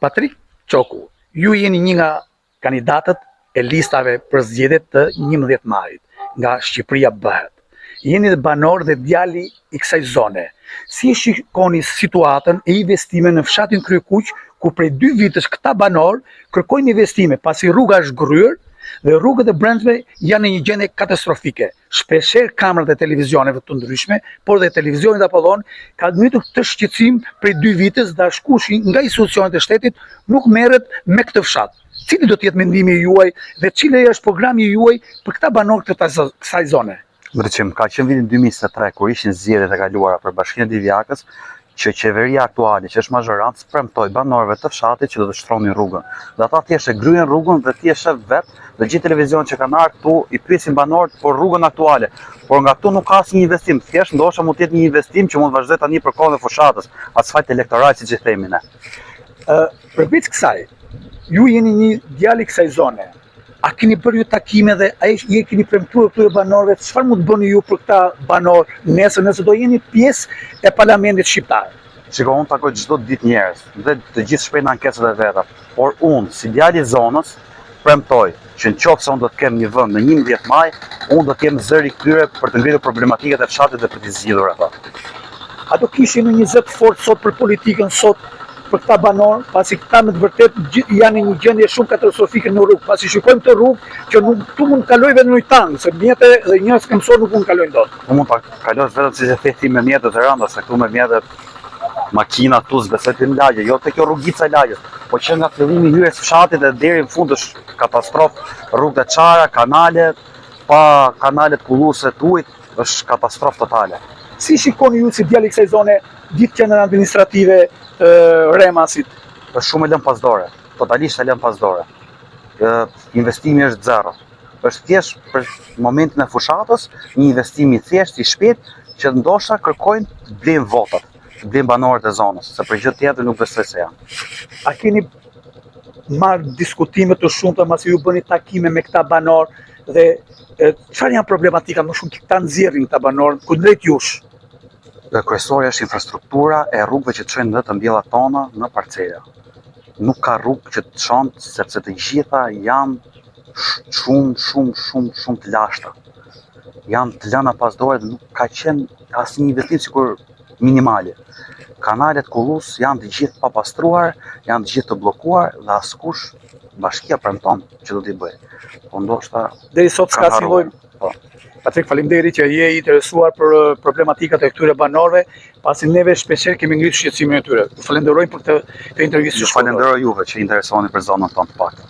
Patrik Qoku, ju jeni një nga kandidatët e listave për zgjedhjet të 11 majit, nga Shqipëria bëhet. Jeni dhe banor dhe djali i kësaj zone. Si shikoni situatën e investime në fshatin Kryekuq, ku prej 2 vitesh këta banor kërkojnë investime, pasi rruga është gryer dhe rrugët e brendshme janë në një gjendje katastrofike. Shpeshherë kamerat e televizioneve të ndryshme, por dhe televizionit Apollon ka ngritur këtë shqetësim prej 2 vitës dhe askush nga institucionet e shtetit nuk merret me këtë fshat. Cili do të jetë mendimi juaj dhe cili është programi juaj për këta banor të kësaj zone? Ndryqim, ka qenë vitin 2023, kur ishin zgjedhjet e kaluara për Bashkinë e Divjakës, që qeveria aktuale, që është mazhorancë, premtoi banorëve të fshatit që do të shtronin rrugën. Dhe ata thjesht e gryen rrugën dhe thjesht vetë, dhe gjithë televizion që kanë ardhur këtu i pyesin banorët për rrugën aktuale. Por nga këtu nuk ka asnjë investim, thjesht ndoshta mund të jetë një investim që mund të vazhdojë tani për kohën e fushatës, asfalt elektoral siç e themi ne. Përveç kësaj, ju jeni një djalë i kësaj zone. A keni bërë ju takime dhe a je keni premtuar këtyre banorëve çfarë mund të bëni ju për këta banorë nëse do jeni pjesë e parlamentit shqiptar? Shiko, unë takoj çdo ditë njerëz dhe të gjithë shpejnë ankesat e veta, por unë si djali i zonës premtoj që nëse unë do të kem një vend në 11 maj, unë do të jem zëri këtyre për të ngritur problematikat e fshatit dhe për të zgjidhur ata. A do kishim një zë të fortë sot për politikën sot? Për këta banor, pasi këta me të vërtet janë në një gjendje shumë katastrofike në rrugë, pasi shikojmë të rrugë që nuk tu mund të kaloj vetëm në tangë, se mjetet dhe njerëz që mësor nuk mund të kalojnë dot. Unë mund të kalosh vetëm siç e theti me mjetet e rënda, se këtu me mjetet makina tu s'besoj të lagje, jo te kjo rrugica e lagjes, po që nga fillimi i hyrjes fshatit dhe deri në fund është katastrofë, rrugët e çara, kanalet, pa kanalet kulluese të ujit, është katastrofë totale. Si shikoni ju si djali i kësaj zone ditë qendrën administrative të Remasit? Është shumë e lënë pas dore, totalisht e lënë pas dore. Investimi është zero. Është thjesht për momentin e fushatës, një investim i thjeshtë, i shpejt, që ndoshta kërkojnë të blejnë votat, të blejnë banorët e zonës, se për gjë tjetër nuk besoj se janë. A keni marrë diskutime të shumta pasi ju bëni takime me këta banorë dhe çfarë janë problematikat më shumë që këta nxjerrin këta banorë kundrejt jush? Kryesorja është infrastruktura e rrugëve që të çojnë në të mbjellat tona në parcela. Nuk ka rrugë që të çon, sepse të gjitha janë shumë të lashta. Janë të lëna pas dore dhe nuk ka qenë asnjë investim sikur minimale. Kanalet kullues janë të gjithë pa pastruar, janë të gjithë të bllokuar dhe askush bashkia premton që do t'i bëjë. Po ndoshta deri sot s'ka asnjë lloj. Patrik, faleminderit që je i interesuar për problematikat e këtyre banorëve, pasi neve shpeshherë kemi ngritur shqetësimin e tyre. Ju falenderoj për këtë intervistë. Ju falenderoj juve që interesoni për zonën tonë të pak.